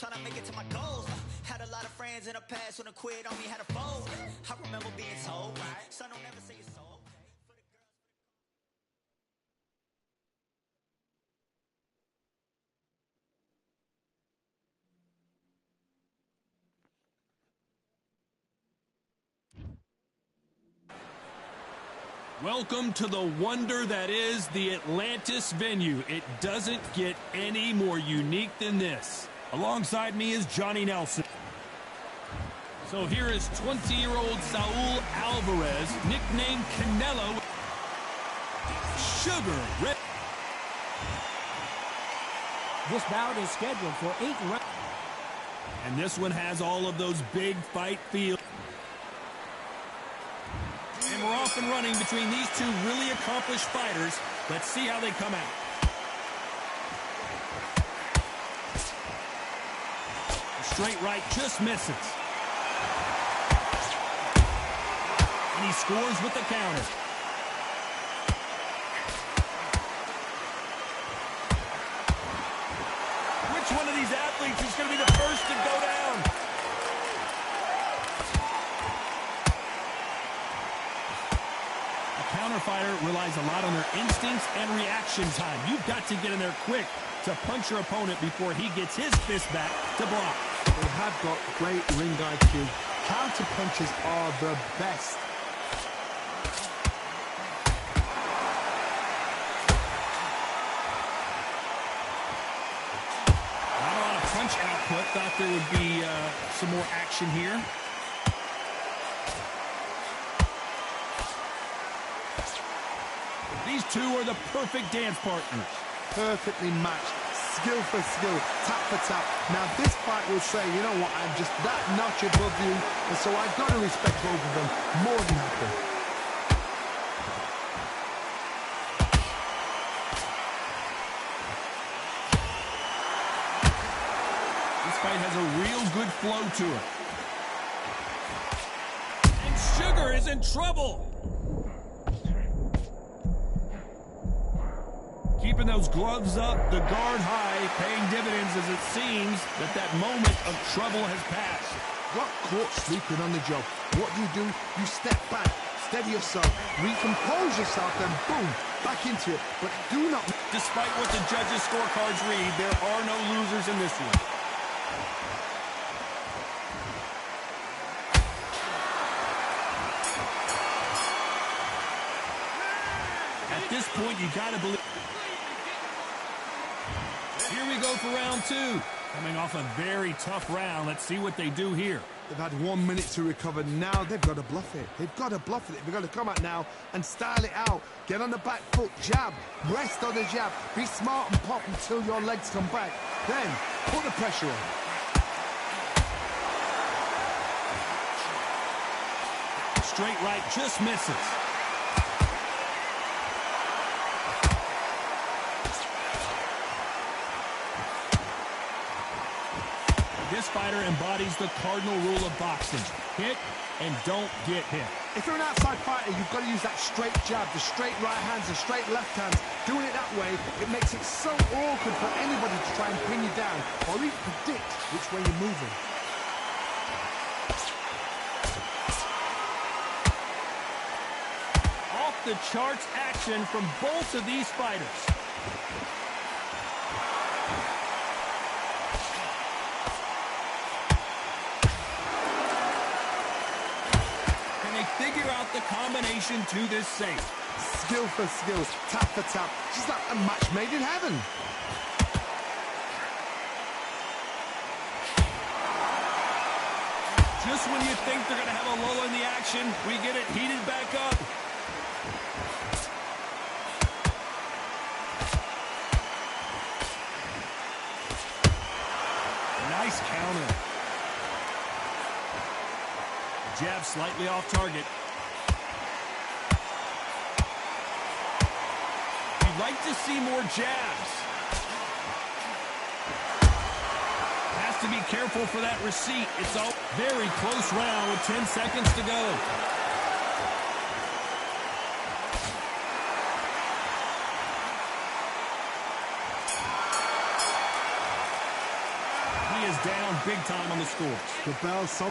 trying to make it to my goals. Had a lot of friends in the past when I quit on me, had a fold. I remember being told, son, don't ever say it's so. Welcome to the wonder that is the Atlantis venue. It doesn't get any more unique than this. Alongside me is Johnny Nelson. So here is 20-year-old Saul Alvarez, nicknamed Canelo. Sugar. This bout is scheduled for 8 rounds. And this one has all of those big fight feels. And we're off and running between these two really accomplished fighters. Let's see how they come out. The straight right just misses. And he scores with the counter. Which one of these athletes is going to be the first to go down? A counter fighter relies a lot on their instincts and reaction time. You've got to get in there quick to punch your opponent before he gets his fist back to block. They have got great ring IQ. Counter punches are the best. Output. Thought there would be some more action here. These two are the perfect dance partners. Perfectly matched. Skill for skill. Tap for tap. Now this fight will say, you know what, I'm just that notch above you, and so I've got to respect both of them more than happy. Has a real good flow to it. And Sugar is in trouble. Keeping those gloves up, the guard high, paying dividends as it seems that moment of trouble has passed. Got caught sleeping on the job. What do? You step back, steady yourself, recompose yourself, then boom, back into it. But do not... Despite what the judges' scorecards read, there are no losers in this one. At this point, you gotta believe. Here we go for round two. Coming off a very tough round. Let's see what they do here. They've had 1 minute to recover. Now they've got to bluff it. They've got to bluff it. They've got to come out now and style it out. Get on the back foot, jab, rest on the jab. Be smart and pop until your legs come back. Then put the pressure on. Straight right just misses. This fighter embodies the cardinal rule of boxing. Hit and don't get hit. If you're an outside fighter, you've got to use that straight jab, the straight right hands, the straight left hands. Doing it that way, it makes it so awkward for anybody to try and pin you down or even predict which way you're moving. Off the charts action from both of these fighters. Figure out the combination to this safe. Skill for skill, tap for tap. Just like a match made in heaven. Just when you think they're going to have a lull in the action, we get it heated back up. Nice counter. Jab slightly off target. You'd like to see more jabs. Has to be careful for that receipt. It's a very close round with 10 seconds to go. He is down big time on the scores. The bell, so...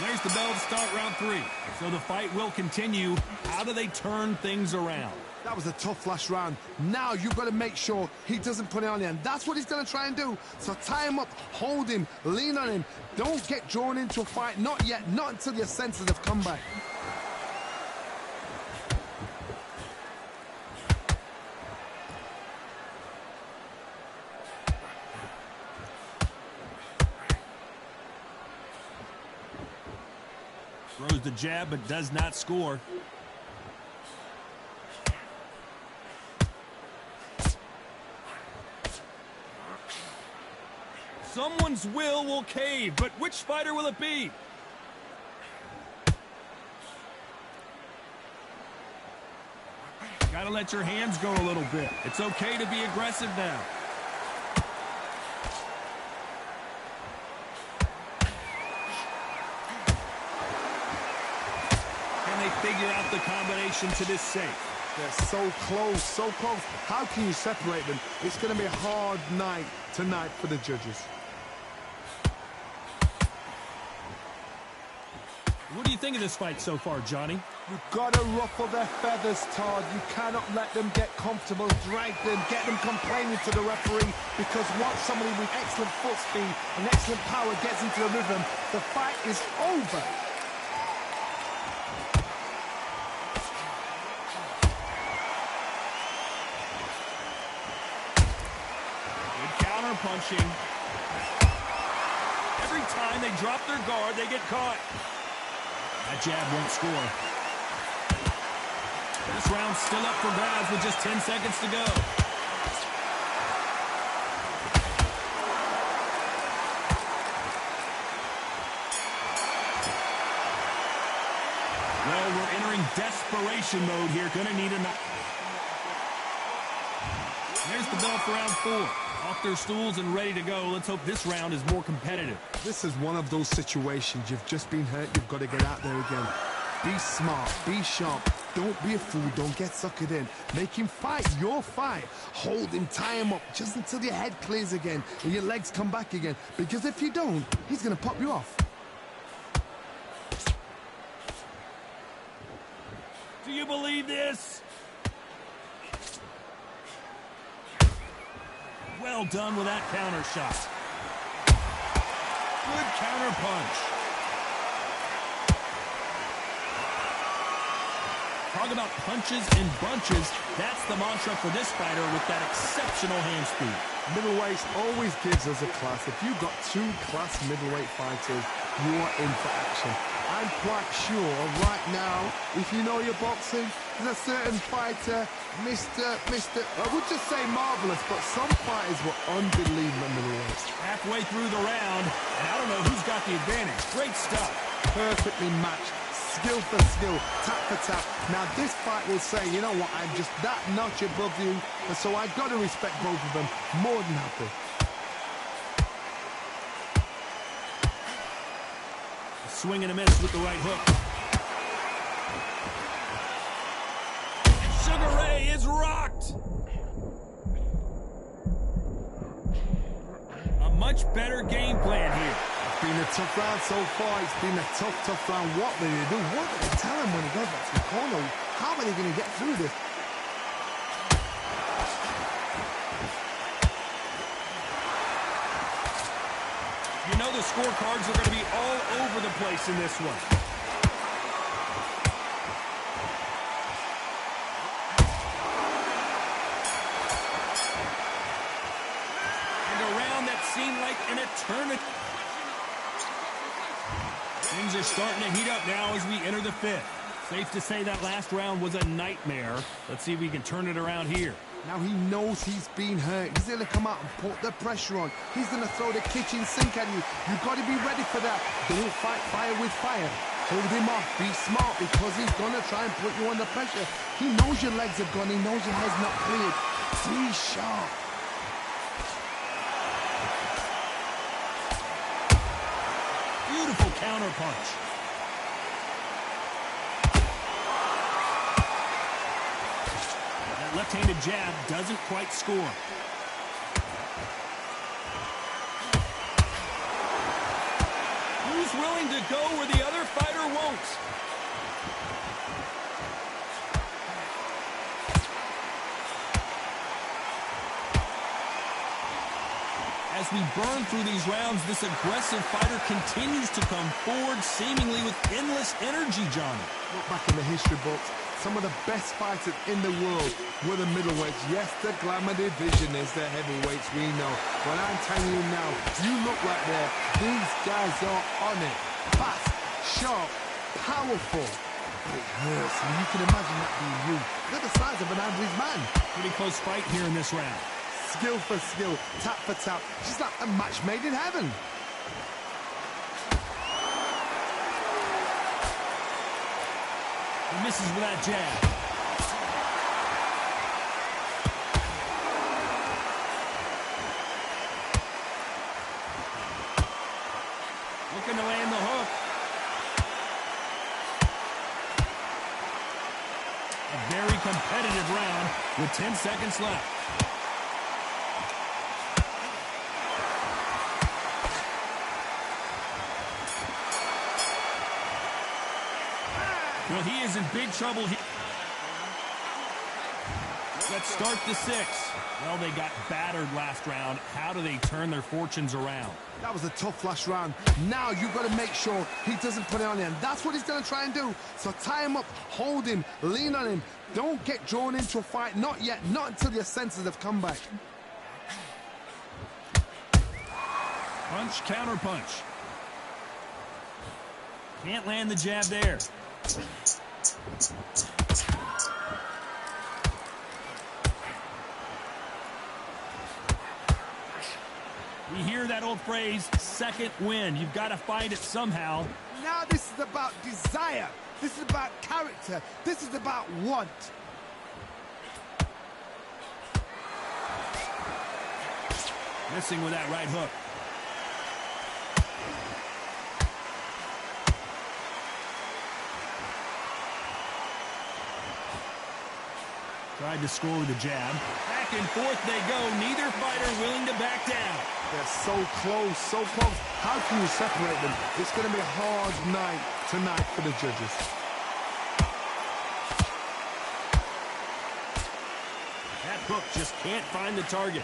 There's the bell to start round 3. So the fight will continue. How do they turn things around? That was a tough last round. Now you've got to make sure he doesn't put it on you, and that's what he's going to try and do. So tie him up, hold him, lean on him. Don't get drawn into a fight. Not yet. Not until your senses have come back. Throws the jab, but does not score. Someone's will cave, but which fighter will it be? Gotta let your hands go a little bit. It's okay to be aggressive now. Figure out the combination to this safe. They're so close, so close. How can you separate them? It's going to be a hard night tonight for the judges. What do you think of this fight so far, Johnny? You've got to ruffle their feathers, Todd. You cannot let them get comfortable, drag them, get them complaining to the referee, because once somebody with excellent foot speed and excellent power gets into the rhythm, the fight is over. Punching. Every time they drop their guard, they get caught. That jab won't score. This round's still up for grabs with just 10 seconds to go. Well, we're entering desperation mode here. Gonna need a knock. There's the bell for round 4. Off their stools and ready to go. Let's hope this round is more competitive. This is one of those situations. You've just been hurt. You've got to get out there again. Be smart. Be sharp. Don't be a fool. Don't get suckered in. Make him fight your fight. Hold him. Tie him up just until your head clears again and your legs come back again. Because if you don't, he's going to pop you off. Do you believe this? Well done with that counter shot. Good counter punch. Talk about punches and bunches. That's the mantra for this fighter with that exceptional hand speed. Middleweight always gives us a class. If you've got 2 class middleweight fighters, you are in for action. I'm quite sure right now, if you know your boxing, there's a certain fighter, Mr. I would just say marvelous, but some fighters were unbelievable middleweights. Halfway through the round, and I don't know who's got the advantage. Great stuff. Perfectly matched, skill for skill, tap for tap. Now this fight will say, you know what, I'm just that notch above you, and so I've got to respect both of them. More than happy. Swing and a miss with the right hook. Sugar Ray is rocked. A much better game plan here. It's been a tough round so far. It's been a tough round. What will they do? What do they tell him when he goes back to the corner? How are they going to get through this? You know the scorecards are going to be all over the place in this one. And a round that seemed like an eternity. Things are starting to heat up now as we enter the 5th. Safe to say that last round was a nightmare. Let's see if we can turn it around here. Now he knows he's been hurt. He's going to come out and put the pressure on. He's going to throw the kitchen sink at you. You've got to be ready for that. Don't fight fire with fire. Hold him off. Be smart, because he's going to try and put you under pressure. He knows your legs have gone. He knows your head's not cleared. Be sharp. Beautiful counter punch. Left-handed jab doesn't quite score. willing to go where the other fighter won't. As we burn through these rounds, this aggressive fighter continues to come forward, seemingly with endless energy, Johnny. Look back in the history books. Some of the best fighters in the world were the middleweights. Yes, the glamour division is the heavyweights, we know. But I'm telling you now, you look like these guys are on it. Fast, sharp, powerful. It hurts, and you can imagine that being you. They're the size of an average man. Pretty close fight here in this round. Skill for skill, tap for tap. Just like a match made in heaven. He misses with that jab. Looking to land the hook. A very competitive round with 10 seconds left. Well, he is in big trouble here. Let's start the 6. Well, they got battered last round. How do they turn their fortunes around? That was a tough last round. Now you've got to make sure he doesn't put it on him. That's what he's going to try and do. So tie him up, hold him, lean on him. Don't get drawn into a fight. Not yet. Not until your senses have come back. Punch, counter punch. Can't land the jab there. We hear that old phrase, second win. You've got to find it somehow. Now this is about desire. This is about character. This is about want. Missing with that right hook. Tried to score with a jab. Back and forth they go. Neither fighter willing to back down. They're so close, so close. How can you separate them? It's going to be a hard night tonight for the judges. That hook just can't find the target.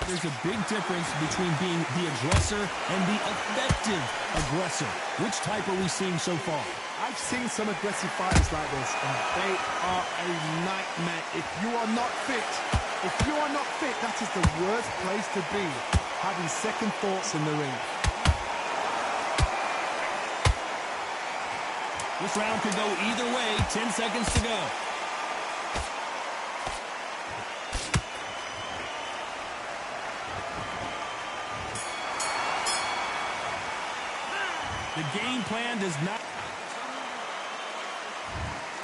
There's a big difference between being the aggressor and the effective aggressor. Which type are we seeing so far? I've seen some aggressive fighters like this, and they are a nightmare. If you are not fit, that is the worst place to be, having second thoughts in the ring. This round could go either way. 10 seconds to go. The game plan does not...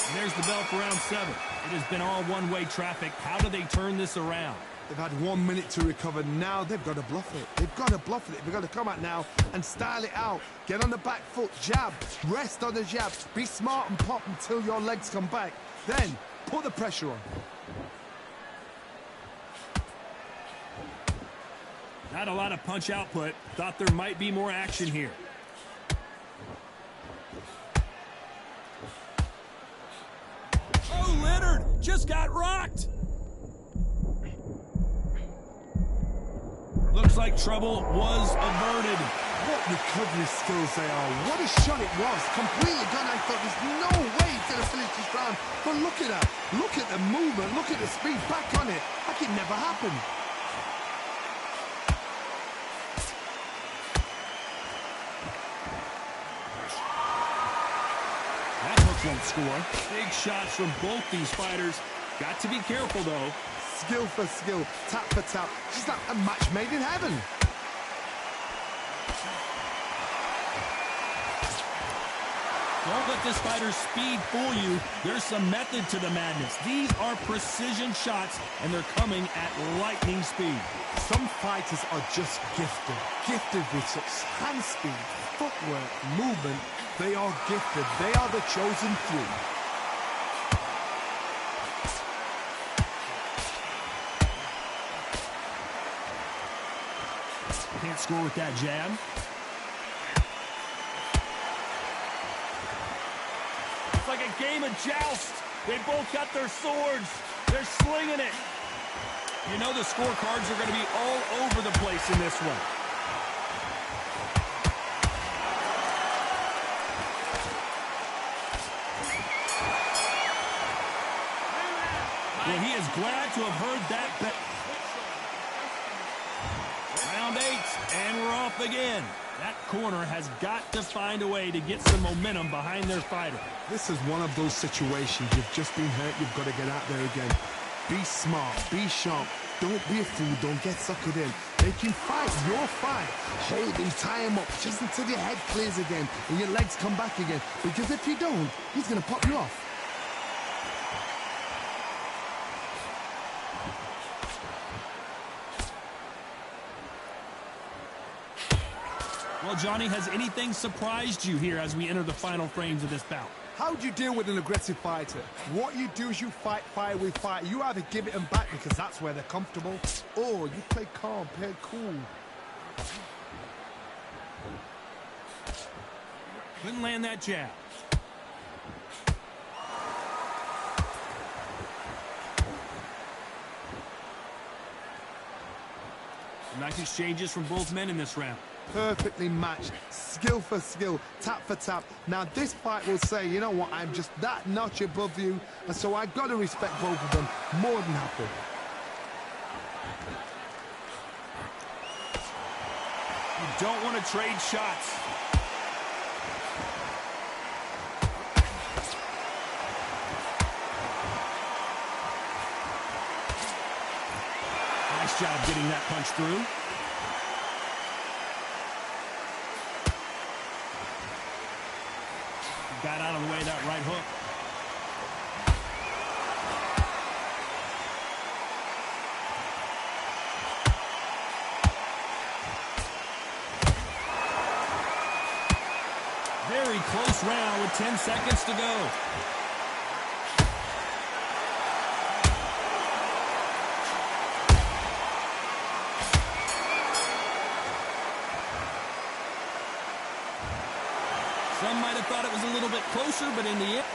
And there's the bell for round 7. It has been all one-way traffic. How do they turn this around? They've had 1 minute to recover. Now they've got to bluff it. They've got to bluff it. They've got to come out now and style it out. Get on the back foot, jab, rest on the jab. Be smart and pop until your legs come back. Then put the pressure on. Not a lot of punch output. Thought there might be more action here. Oh, Leonard just got rocked. Looks like trouble was averted. What recovery skills they are. What a shot it was. Completely gone. I thought there's no way he's going to finish this round. But look at that. Look at the movement. Look at the speed. Back on it. Like it never happened. That hook won't score. Big shots from both these fighters. Got to be careful, though. Skill for skill, tap for tap. Just like a match made in heaven. Don't let this fighter's speed fool you. There's some method to the madness. These are precision shots, and they're coming at lightning speed. Some fighters are just gifted. Gifted with such hand speed, footwork, movement. They are gifted. They are the chosen few. can't score with that jab. It's like a game of joust. They both got their swords. They're slinging it. You know the scorecards are going to be all over the place in this one. Well, he is glad to have heard that bet. Round 8, and we're off again. That corner has got to find a way to get some momentum behind their fighter. This is one of those situations. You've just been hurt. You've got to get out there again. Be smart. Be sharp. Don't be a fool. Don't get suckered in. They can fight your fight. Hold him, tie him up, just until your head clears again and your legs come back again. Because if you don't, he's going to pop you off. Well, Johnny, has anything surprised you here as we enter the final frames of this bout? How do you deal with an aggressive fighter? What you do is you fight fire with fire. You either give it them back because that's where they're comfortable, or you play calm, play cool. Couldn't land that jab. Nice exchanges from both men in this round. Perfectly matched, skill for skill, tap for tap. Now this fight will say, you know what, I'm just that notch above you, and so I got to respect both of them more than happy. You don't want to trade shots. Nice job getting that punch through. Got out of the way of that right hook. Very close round with 10 seconds to go. Some might have thought it was a little bit closer, but in the end...